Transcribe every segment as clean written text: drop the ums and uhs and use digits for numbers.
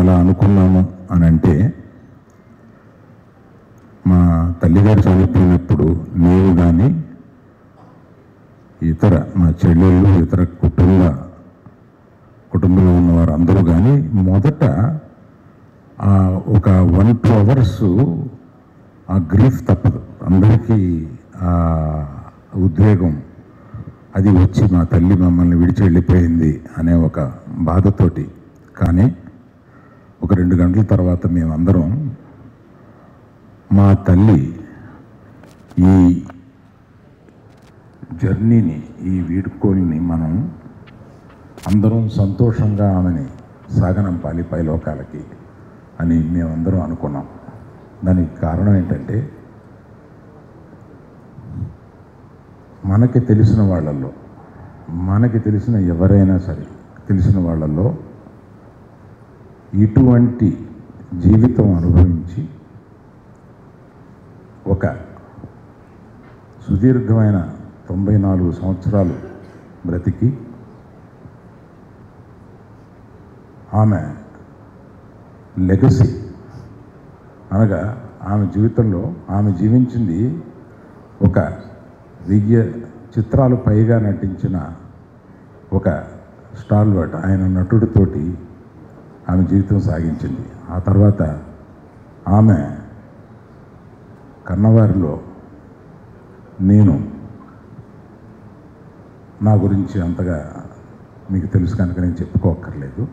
అలా అనుకున్నాము అని అంటే, మా తల్లిగారు చనిపోయినప్పుడు నేను కానీ ఇతర మా చెల్లెళ్ళు ఇతర కుటుంబంలో ఉన్నవారు అందరూ కానీ మొదట ఒక 1-2 అవర్స్ ఆ గ్రీఫ్ తప్పదు, అందరికీ ఆ ఉద్వేగం అది వచ్చి మా తల్లి మమ్మల్ని విడిచి వెళ్ళిపోయింది అనే ఒక బాధతోటి. కానీ ఒక 2 గంటల తర్వాత మేమందరం మా తల్లి ఈ జర్నీని, ఈ వీడ్కోల్ని మనం అందరం సంతోషంగా ఆమెని సాగనంపాలి పైలోకాలకి అని మేమందరం అనుకున్నాం. దానికి కారణం ఏంటంటే, మనకి తెలిసిన వాళ్ళల్లో, మనకి తెలిసిన ఎవరైనా సరే తెలిసిన వాళ్ళల్లో ఇటువంటి జీవితం అనుభవించి ఒక సుదీర్ఘమైన 94 సంవత్సరాలు బ్రతికి ఆమె లెగసీ అనగా ఆమె జీవితంలో ఆమె జీవించింది ఒక 1000 చిత్రాలు పైగా నటించిన ఒక స్టాల్వర్ట్ ఆయన నటుడితోటి ఆమె జీవితం సాగించింది. ఆ తర్వాత ఆమె కన్నవారిలో నేను నా గురించి అంతగా మీకు తెలుసు కనుక నేను చెప్పుకోక్కర్లేదు.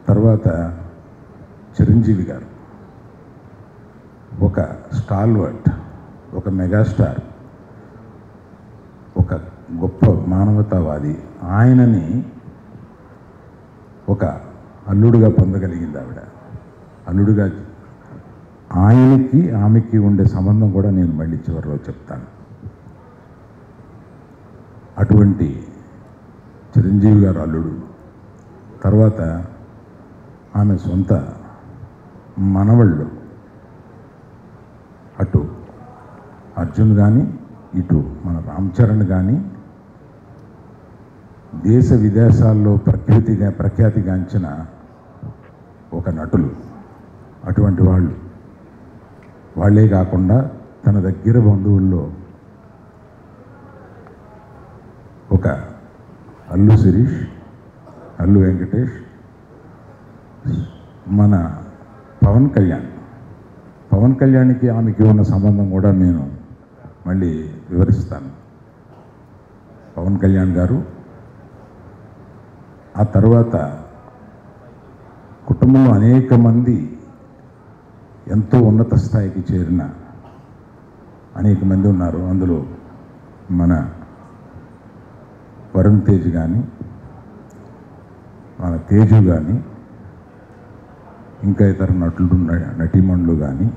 తర్వాత చిరంజీవి గారు ఒక స్టాల్వర్ట్, ఒక మెగాస్టార్, ఒక గొప్ప మానవతావాది. ఆయనని ఒక అల్లుడుగా పొందగలిగింది ఆవిడ. అల్లుడుగా ఆయనకి ఆమెకి ఉండే సంబంధం కూడా నేను మళ్ళీ చివరిలో చెప్తాను. అటువంటి చిరంజీవి గారు అల్లుడు. తర్వాత ఆమె సొంత మనవళ్ళు, అటు అర్జున్ కానీ ఇటు మన రామ్ చరణ్ కానీ దేశ విదేశాల్లో ప్రఖ్యాతిగాంచిన ఒక నటులు. అటువంటి వాళ్ళే కాకుండా తన దగ్గర బంధువుల్లో ఒక అల్లు శిరీష్, అల్లు వెంకటేష్, మన పవన్ కళ్యాణ్కి ఆమెకి ఉన్న సంబంధం కూడా నేను మళ్ళీ వివరిస్తాను. పవన్ కళ్యాణ్ గారు ఆ తర్వాత కుటుంబంలో అనేక మంది ఎంతో ఉన్నత స్థాయికి చేరిన అనేక మంది ఉన్నారు. అందులో మన వరుణ్ తేజ్ కానీ, మన తేజు కానీ, ఇంకా ఇతర నటీమణులు కానీ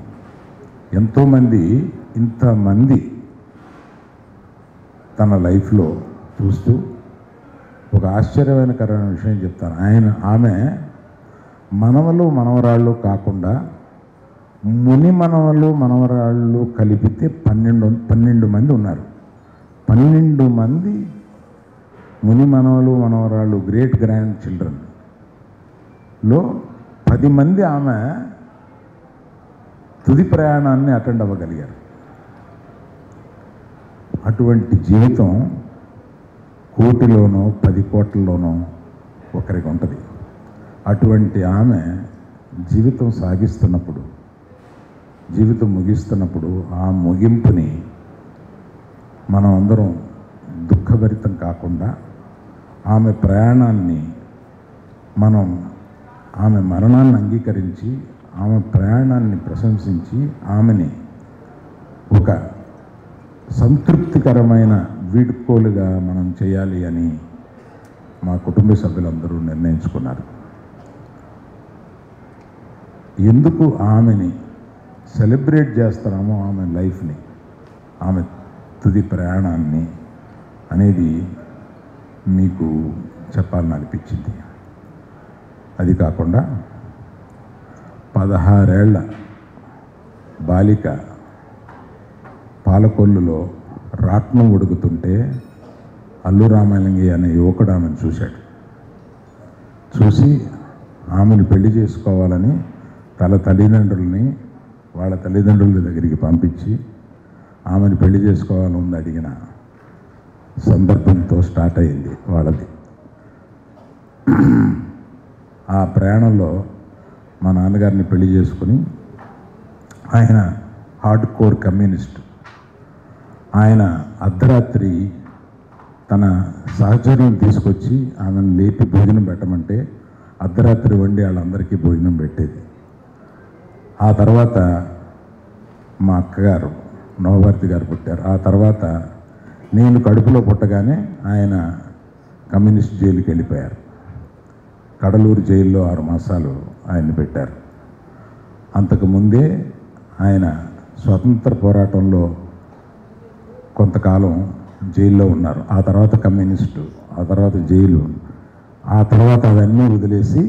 ఎంతోమంది, ఇంతమంది తన లైఫ్లో చూస్తూ ఒక ఆశ్చర్యకరమైన విషయం చెప్తాను. ఆమె మనవలు మనవరాళ్ళు కాకుండా ముని మనవలు మనవరాళ్ళు కలిపితే 12 మంది ఉన్నారు. 12 మంది ముని మనవలు మనవరాళ్ళు, గ్రేట్ గ్రాండ్ చిల్డ్రన్లో 10 మంది ఆమె తుది ప్రయాణాన్ని అటెండ్ అవ్వగలిగారు. అటువంటి జీవితం కోటిలోనో 10 కోట్లలోనో ఒకరికి ఉంటుంది. అటువంటి ఆమె జీవితం సాగిస్తున్నప్పుడు, జీవితం ముగిస్తున్నప్పుడు ఆ ముగింపుని మనం అందరం దుఃఖభరితం కాకుండా ఆమె ప్రయాణాన్ని మనం, ఆమె మరణాన్ని అంగీకరించి ఆమె ప్రయాణాన్ని ప్రశంసించి ఆమెని ఒక సంతృప్తికరమైన వీడ్కోలుగా మనం చేయాలి అని మా కుటుంబ సభ్యులందరూ నిర్ణయించుకున్నారు. ఎందుకు ఆమెని సెలబ్రేట్ చేస్తున్నామో ఆమె లైఫ్ని, ఆమె తుది ప్రయాణాన్ని అనేది మీకు చెప్పాలని అనిపించింది. అది కాకుండా 16 ఏళ్ల బాలిక పాలకొల్లులో రాట్నం ఉడుకుతుంటే అల్లు రామలింగి అనే యువకుడు ఆమెను చూశాడు. చూసి ఆమెను పెళ్లి చేసుకోవాలని తల్లిదండ్రుల్ని వాళ్ళ తల్లిదండ్రుల దగ్గరికి పంపించి ఆమెను పెళ్లి చేసుకోవాలని అడిగిన సందర్భంతో స్టార్ట్ అయింది వాళ్ళది. ఆ ప్రయాణంలో మా నాన్నగారిని పెళ్లి చేసుకుని, ఆయన హార్డ్ కోర్ కమ్యూనిస్ట్. ఆయన అర్ధరాత్రి తన సహచరులను తీసుకొచ్చి ఆమెను లేపి భోజనం పెట్టమంటే అర్ధరాత్రి వండి వాళ్ళందరికీ భోజనం పెట్టేది. ఆ తర్వాత మా అక్కగారు నవభారతి గారు పుట్టారు. ఆ తర్వాత నేను కడుపులో పుట్టగానే ఆయన కమ్యూనిస్ట్ జైలుకి వెళ్ళిపోయారు. కడలూరు జైల్లో 6 మాసాలు ఆయన్ని పెట్టారు. అంతకుముందే ఆయన స్వతంత్ర పోరాటంలో కొంతకాలం జైల్లో ఉన్నారు. ఆ తర్వాత కమ్యూనిస్టు, ఆ తర్వాత జైలు, ఆ తర్వాత అవన్నీ వదిలేసి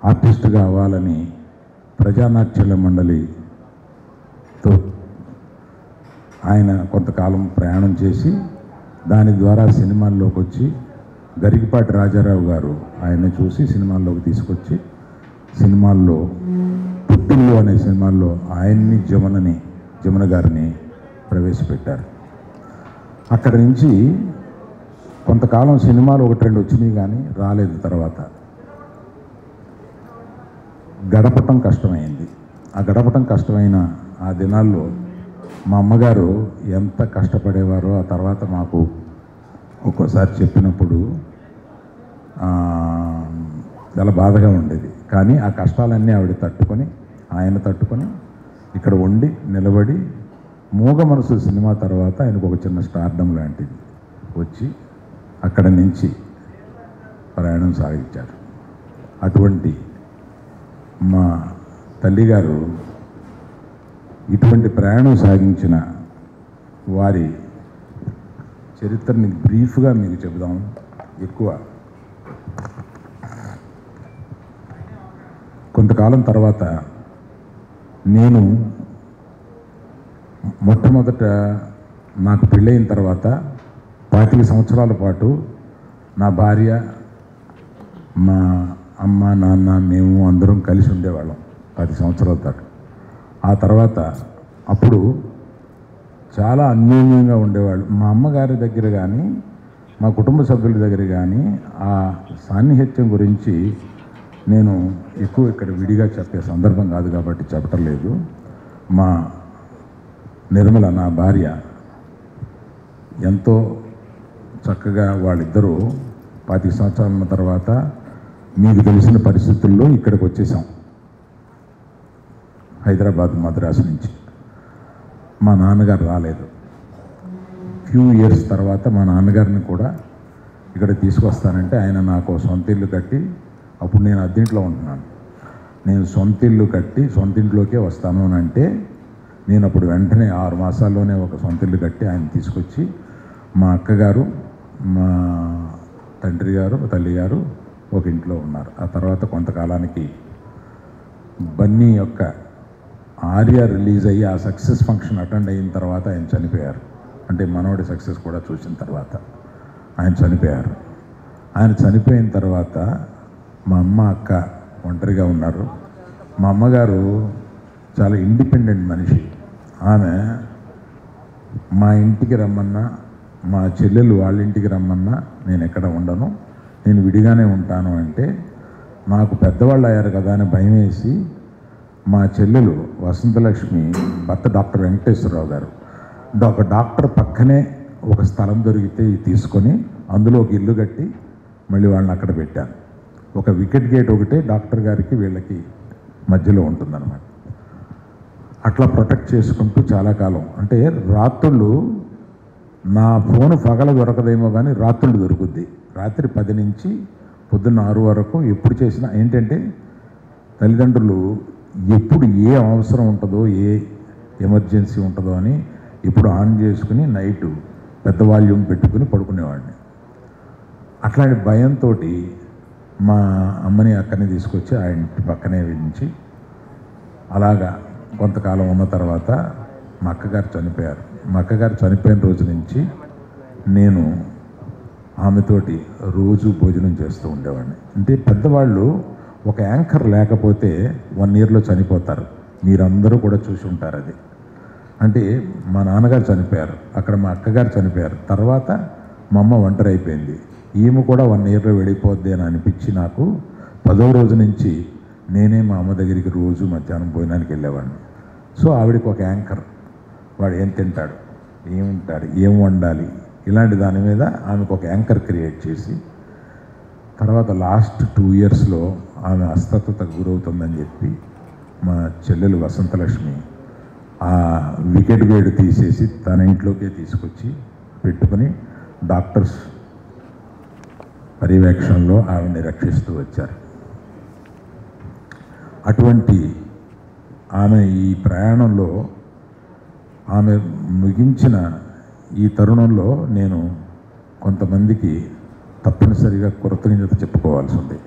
ఆర్టిస్టుగా అవ్వాలని ప్రజానాట్యాల మండలితో ఆయన కొంతకాలం ప్రయాణం చేసి దాని ద్వారా సినిమాల్లోకి వచ్చి గరికపాటి రాజారావు గారు ఆయన్ని చూసి సినిమాల్లోకి తీసుకొచ్చి సినిమాల్లో పుట్టిల్లు అనే సినిమాల్లో ఆయన్ని జమున గారిని ప్రవేశపెట్టారు. అక్కడి నుంచి కొంతకాలం సినిమాలు 1-2 వచ్చినాయి కానీ రాలేదు. తర్వాత గడపటం కష్టమైంది. ఆ గడపటం కష్టమైన ఆ దినాల్లో మా అమ్మగారు ఎంత కష్టపడేవారో ఆ తర్వాత మాకు ఒక్కోసారి చెప్పినప్పుడు చాలా బాధగా ఉండేది. కానీ ఆ కష్టాలన్నీ ఆవిడ ఆయన తట్టుకొని ఇక్కడ ఉండి నిలబడి మూగ మనసు సినిమా తర్వాత ఆయనకు ఒక చిన్న స్టార్డమ్ లాంటిది వచ్చి అక్కడ నుంచి ప్రయాణం సాగించారు. అటువంటి మా తల్లిగారు ఇటువంటి ప్రయాణం సాగించిన వారి చరిత్రని బ్రీఫ్గా మీకు చెబుదాం. ఎక్కువ కొంతకాలం తర్వాత నేను మొట్టమొదట నాకు పెళ్ళైన తర్వాత 25 సంవత్సరాల పాటు నా భార్య, మా అమ్మ, నాన్న, మేము అందరం కలిసి ఉండేవాళ్ళం 10 సంవత్సరాల దాకా. ఆ తర్వాత అప్పుడు చాలా అన్యోన్యంగా ఉండేవాళ్ళు. మా అమ్మగారి దగ్గర కానీ మా కుటుంబ సభ్యుల దగ్గర కానీ ఆ సాన్నిహిత్యం గురించి నేను ఎక్కువ ఇక్కడ విడిగా చెప్పే సందర్భం కాదు కాబట్టి చెప్పటం లేదు. మా నిర్మల, నా భార్య, ఎంతో చక్కగా వాళ్ళిద్దరూ 25 సంవత్సరాల తర్వాత మీకు తెలిసిన పరిస్థితుల్లో ఇక్కడికి వచ్చేసాం, హైదరాబాద్, మద్రాసు నుంచి. మా నాన్నగారు రాలేదు. ఫ్యూ ఇయర్స్ తర్వాత మా నాన్నగారిని కూడా ఇక్కడ తీసుకొస్తానంటే ఆయన నాకు సొంత ఇల్లు కట్టి, అప్పుడు నేను అద్దెంట్లో ఉంటున్నాను, నేను సొంత ఇల్లు కట్టి సొంత ఇంట్లోకే వస్తాను అని అంటే నేను అప్పుడు వెంటనే 6 మాసాల్లోనే ఒక సొంత ఇల్లు కట్టి ఆయన తీసుకొచ్చి మా అక్కగారు, మా తండ్రి గారు, తల్లి గారు ఒక ఇంట్లో ఉన్నారు. ఆ తర్వాత కొంతకాలానికి బన్నీ యొక్క ఆర్య రిలీజ్ అయ్యి ఆ సక్సెస్ ఫంక్షన్ అటెండ్ అయిన తర్వాత ఆయన చనిపోయారు. అంటే మనోడి సక్సెస్ కూడా చూసిన తర్వాత ఆయన చనిపోయారు. ఆయన చనిపోయిన తర్వాత మా అమ్మ, అక్క ఒంటరిగా ఉన్నారు. మా అమ్మగారు చాలా ఇండిపెండెంట్ మనిషి. ఆమె మా ఇంటికి రమ్మన్నా, మా చెల్లెలు వాళ్ళ ఇంటికి రమ్మన్నా నేను ఎక్కడ ఉండను, నేను విడిగానే ఉంటాను అంటే నాకు పెద్దవాళ్ళు అయ్యారు కదా అని భయం వేసి మా చెల్లెలు వసంతలక్ష్మి భర్త డాక్టర్ వెంకటేశ్వరరావు గారు ఒక డాక్టర్ పక్కనే ఒక స్థలం దొరికితే తీసుకొని అందులో ఒక ఇల్లు కట్టి మళ్ళీ వాళ్ళని అక్కడ పెట్టాను. ఒక వికెట్ గేట్ ఒకటే డాక్టర్ గారికి వీళ్ళకి మధ్యలో ఉంటుందన్నమాట. అట్లా ప్రొటెక్ట్ చేసుకుంటూ చాలా కాలం, అంటే రాత్రుళ్ళు నా ఫోను పగల దొరకదేమో కానీ రాత్రుళ్ళు దొరుకుద్ది. రాత్రి 10 నుంచి పొద్దున్న 6 వరకు ఎప్పుడు చేసినా ఏంటంటే తల్లిదండ్రులు ఎప్పుడు ఏ అవసరం ఉంటుందో, ఏ ఎమర్జెన్సీ ఉంటుందో అని ఇప్పుడు ఆన్ చేసుకుని నైటు పెద్ద వాల్యూమ్ పెట్టుకుని పడుకునేవాడిని. అట్లాంటి భయంతో మా అమ్మని, అక్కని తీసుకొచ్చి ఆ ఇంటి పక్కనే విధించి అలాగా కొంతకాలం ఉన్న తర్వాత మా అక్కగారు చనిపోయారు. మా అక్కగారు చనిపోయిన రోజు నుంచి నేను ఆమెతోటి రోజు భోజనం చేస్తూ ఉండేవాడిని. అంటే పెద్దవాళ్ళు ఒక యాంకర్ లేకపోతే 1 ఇయర్లో చనిపోతారు. మీరందరూ కూడా చూసి ఉంటారు అది. అంటే మా నాన్నగారు చనిపోయారు, అక్కడ మా అక్కగారు చనిపోయారు, తర్వాత మా అమ్మ ఒంటరి అయిపోయింది. ఈమె కూడా 1 ఇయర్లో వెళ్ళిపోద్ది అని అనిపించి నాకు 10వ రోజు నుంచి నేనే మా అమ్మ దగ్గరికి రోజు మధ్యాహ్నం భోజనానికి వెళ్ళేవాడిని. సో ఆవిడకి ఒక యాంకర్, వాడు ఏం తింటాడు, ఏముంటాడు, ఏం వండాలి, ఇలాంటి దాని మీద ఆమెకు ఒక యాంకర్ క్రియేట్ చేసి, తర్వాత లాస్ట్ 2 ఇయర్స్లో ఆమె అస్వస్థతకు గురవుతుందని చెప్పి మా చెల్లెలు వసంతలక్ష్మి ఆ వికెట్ గేడ్ తీసేసి తన ఇంట్లోకే తీసుకొచ్చి పెట్టుకుని డాక్టర్స్ పర్యవేక్షణలో ఆవిడని రక్షిస్తూ వచ్చారు. అటువంటి ఆమె ఈ ప్రయాణంలో ఆమె ముగించిన ఈ తరుణంలో నేను కొంతమందికి తప్పనిసరిగా కృతజ్ఞత చెప్పుకోవాల్సి ఉంది.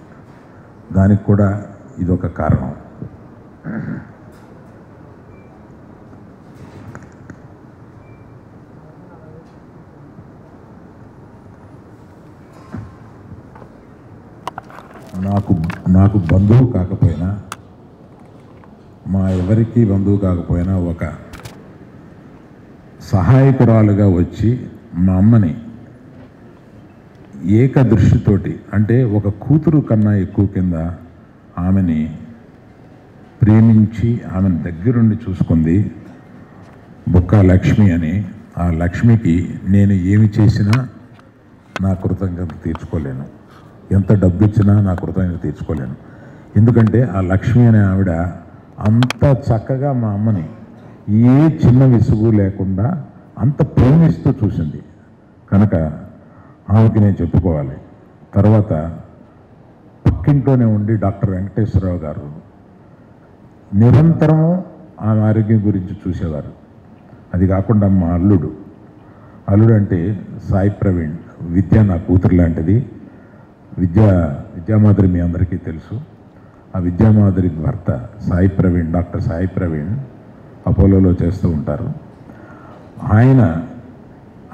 దానికి కూడా ఇదొక కారణం. నాకు బంధువు కాకపోయినా, మా ఎవరికి బంధువు కాకపోయినా ఒక సహాయకురాలుగా వచ్చి మా అమ్మని ఏకదృష్టితోటి, అంటే ఒక కూతురు కన్నా ఎక్కువ కింద ఆమెని ప్రేమించి ఆమెను దగ్గరుండి చూసుకుంది బుక్కా లక్ష్మి అని. ఆ లక్ష్మికి నేను ఏమి చేసినా నా కృతజ్ఞత తీర్చుకోలేను, ఎంత డబ్బు ఇచ్చినా నా కృతజ్ఞత తీర్చుకోలేను. ఎందుకంటే ఆ లక్ష్మి అనే ఆవిడ అంత చక్కగా మా అమ్మని ఏ చిన్న విసుగు లేకుండా అంత ప్రేమిస్తూ చూసింది కనుక ఆమెకి నేను చెప్పుకోవాలి. తర్వాత పక్కింట్లోనే ఉండి డాక్టర్ వెంకటేశ్వరరావు గారు నిరంతరం ఆమె ఆరోగ్యం గురించి చూసేవారు. అది కాకుండా మా అల్లుడు అంటే సాయి ప్రవీణ్, విద్య నా కూతురు లాంటిది. విద్యామాధురి మీ అందరికీ తెలుసు. ఆ విద్యామాధురి భర్త సాయి ప్రవీణ్, డాక్టర్ సాయి ప్రవీణ్ అపోలోలో చేస్తూ ఉంటారు. ఆయన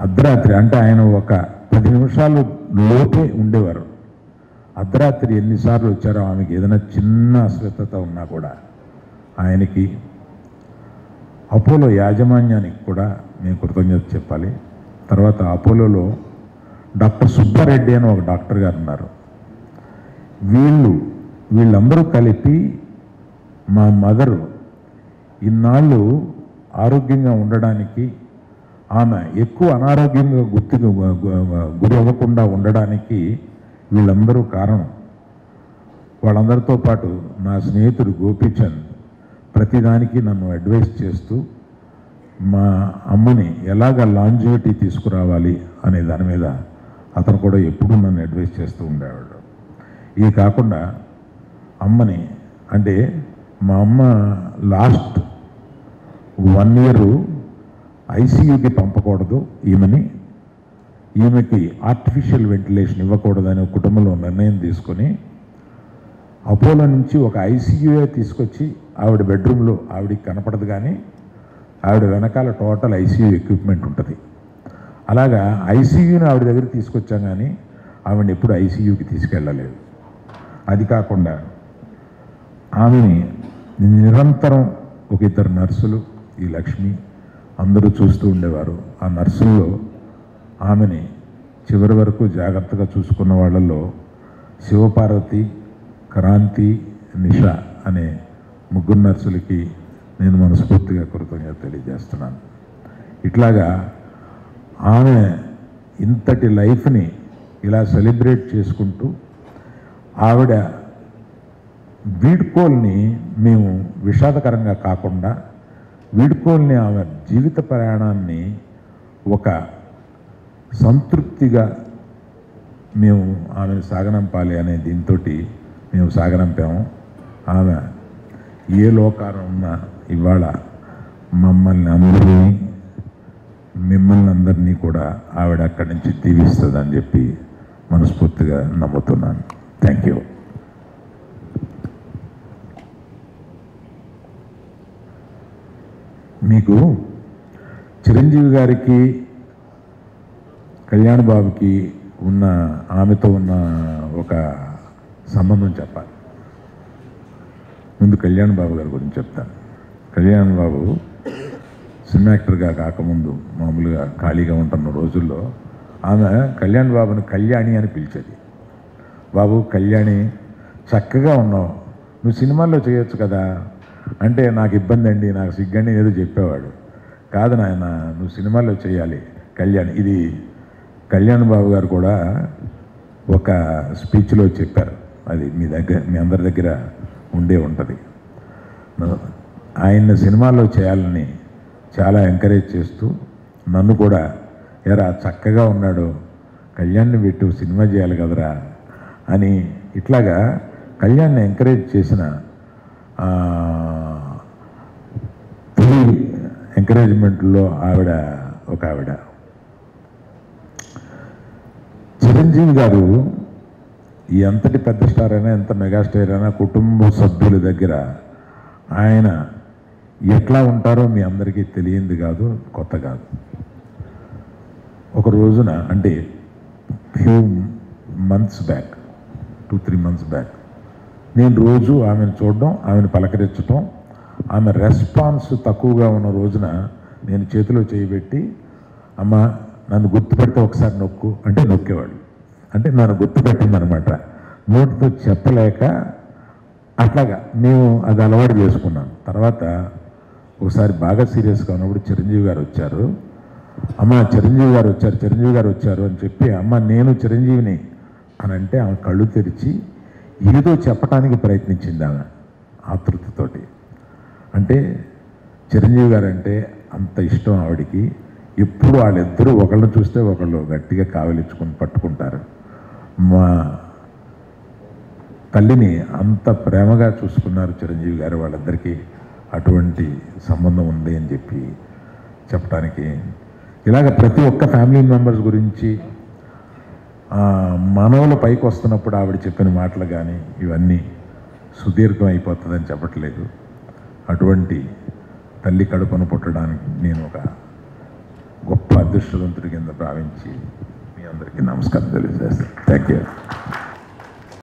అర్ధరాత్రి, అంటే ఆయన ఒక 10 నిమిషాలు లోపే ఉండేవారు. అర్ధరాత్రి ఎన్నిసార్లు వచ్చారో ఆమెకి ఏదైనా చిన్న అస్వస్థత ఉన్నా కూడా ఆయనకి, అపోలో యాజమాన్యానికి కూడా మేము కృతజ్ఞత చెప్పాలి. తర్వాత అపోలోలో డాక్టర్ సుబ్బారెడ్డి అని ఒక డాక్టర్ గారు ఉన్నారు. వీళ్ళందరూ కలిపి మా మదరు ఇన్నాళ్ళు ఆరోగ్యంగా ఉండడానికి, ఆమె ఎక్కువ అనారోగ్యంగా గురి అవ్వకుండా ఉండడానికి వీళ్ళందరూ కారణం. వాళ్ళందరితో పాటు నా స్నేహితుడు గోపీచంద్ ప్రతిదానికి నన్ను అడ్వైస్ చేస్తూ మా అమ్మని ఎలాగ లాంజివిటీ తీసుకురావాలి అనే దాని మీద అతను కూడా ఎప్పుడూ నన్ను అడ్వైస్ చేస్తూ ఉండేవాడు. ఇది కాకుండా అమ్మని, అంటే మా అమ్మ లాస్ట్ 1 ఇయర్ ఐసీయూకి పంపకూడదు ఈమెకి ఆర్టిఫిషియల్ వెంటిలేషన్ ఇవ్వకూడదని కుటుంబంలో నిర్ణయం తీసుకొని అపోలో నుంచి ఒక ఐసీయూఏ తీసుకొచ్చి ఆవిడ బెడ్రూమ్లో, ఆవిడికి కనపడదు కానీ ఆవిడ వెనకాల టోటల్ ఐసీయూ ఎక్విప్మెంట్ ఉంటుంది. అలాగా ఐసీయూని ఆవిడ దగ్గర తీసుకొచ్చాం కానీ ఆవిడని ఎప్పుడు ఐసీయూకి తీసుకెళ్ళలేదు. అది కాకుండా ఆమెని నిరంతరం ఒక 2 నర్సులు, ఈ లక్ష్మి అందరూ చూస్తూ ఉండేవారు. ఆ నర్సుల్లో ఆమెని చివరి వరకు జాగ్రత్తగా చూసుకున్న వాళ్ళల్లో శివపార్వతి, క్రాంతి, నిషా అనే 3 నర్సులకి నేను మనస్ఫూర్తిగా కృతజ్ఞత తెలియజేస్తున్నాను. ఇట్లాగా ఆమె ఇంతటి లైఫ్ని ఇలా సెలబ్రేట్ చేసుకుంటూ ఆవిడ వీడ్కోల్ని మేము విషాదకరంగా కాకుండా, వీడ్కోల్ని ఆమె జీవిత ప్రయాణాన్ని ఒక సంతృప్తిగా మేము ఆమెను సాగనంపాలి అనే దీంతో మేము సాగనంపాము. ఆమె ఏ లోకాన ఉన్నా ఇవాళ మమ్మల్ని అందరినీ, మిమ్మల్ని అందరినీ కూడా ఆవిడ అక్కడి నుంచి దీవిస్తుందని చెప్పి మనస్ఫూర్తిగా నమ్ముతున్నాను. Thank you. మీకు చిరంజీవి గారికి, కళ్యాణ్ బాబుకి ఆమెతో ఉన్న ఒక సంబంధం చెప్పాలి. ముందు కళ్యాణ్ బాబు గారి గురించి చెప్తాను. కళ్యాణ్ బాబు సినిమా యాక్టర్గా కాకముందు మామూలుగా ఖాళీగా ఉంటున్న రోజుల్లో ఆమె కళ్యాణ్ బాబుని కళ్యాణి అని పిలిచేది. బాబు కళ్యాణి చక్కగా ఉన్నావు, నువ్వు సినిమాల్లో చేయొచ్చు కదా అంటే, నాకు ఇబ్బంది అండి, నాకు సిగ్గండి ఏదో చెప్పేవాడు. కాదు నాయన, నువ్వు సినిమాల్లో చేయాలి కళ్యాణ్. ఇది కళ్యాణ్ బాబు గారు కూడా ఒక స్పీచ్లో చెప్పారు. అది మీ అందరి దగ్గర ఉండే ఉంటుంది. ఆయన్ని సినిమాల్లో చేయాలని చాలా ఎంకరేజ్ చేస్తూ నన్ను కూడా, ఎరా చక్కగా ఉన్నాడు, కళ్యాణ్ని పెట్టు సినిమా చేయాలి కదరా అని ఇట్లాగా కళ్యాణ్ని ఎంకరేజ్ చేసిన ఎంకరేజ్మెంట్లో ఒక ఆవిడ చిరంజీవి గారు. ఎంతటి పెద్ద స్టార్ అయినా, ఎంత మెగాస్టార్ అయినా కుటుంబ సభ్యుల దగ్గర ఆయన ఎట్లా ఉంటారో మీ అందరికీ తెలియంది కాదు, కొత్త కాదు. ఒక రోజున అంటే few months back, 2-3 months back, నేను రోజు ఆమెను చూడడం, ఆమెను పలకరించడం, ఆమె రెస్పాన్స్ తక్కువగా ఉన్న రోజున నేను చేతిలో చేయబెట్టి, అమ్మ నన్ను గుర్తుపెడితే ఒకసారి నొక్కు అంటే నొక్కేవాళ్ళు. అంటే నన్ను గుర్తుపెట్టిందనమాట, నోటితో చెప్పలేక అట్లాగా మేము అది అలవాటు చేసుకున్నాను. తర్వాత ఒకసారి బాగా సీరియస్గా ఉన్నప్పుడు చిరంజీవి గారు వచ్చారు. అమ్మ చిరంజీవి గారు వచ్చారు అని చెప్పి, అమ్మ నేను చిరంజీవిని అని అంటే ఆమె కళ్ళు తెరిచి ఏదో చెప్పడానికి ప్రయత్నించింది ఆమె ఆతృతతోటి. అంటే చిరంజీవి గారు అంటే అంత ఇష్టం ఆవిడికి. ఎప్పుడు వాళ్ళిద్దరూ ఒకళ్ళని చూస్తే ఒకళ్ళు గట్టిగా కావలించుకొని పట్టుకుంటారు. మా తల్లిని అంత ప్రేమగా చూసుకున్నారు చిరంజీవి గారు. వాళ్ళిద్దరికీ అటువంటి సంబంధం ఉంది అని చెప్పి చెప్పడానికి, ఇలాగ ప్రతి ఒక్క ఫ్యామిలీ మెంబర్స్ గురించి మనవలు పైకి వస్తున్నప్పుడు ఆవిడ చెప్పిన మాటలు కానీ ఇవన్నీ సుదీర్ఘం అయిపోతుందని చెప్పట్లేదు. అటువంటి తల్లి కడుపును పుట్టడానికి నేను ఒక గొప్ప అదృష్టవంతుడి కింద భావించి మీ అందరికీ నమస్కారం తెలియజేస్తాను. Thank you.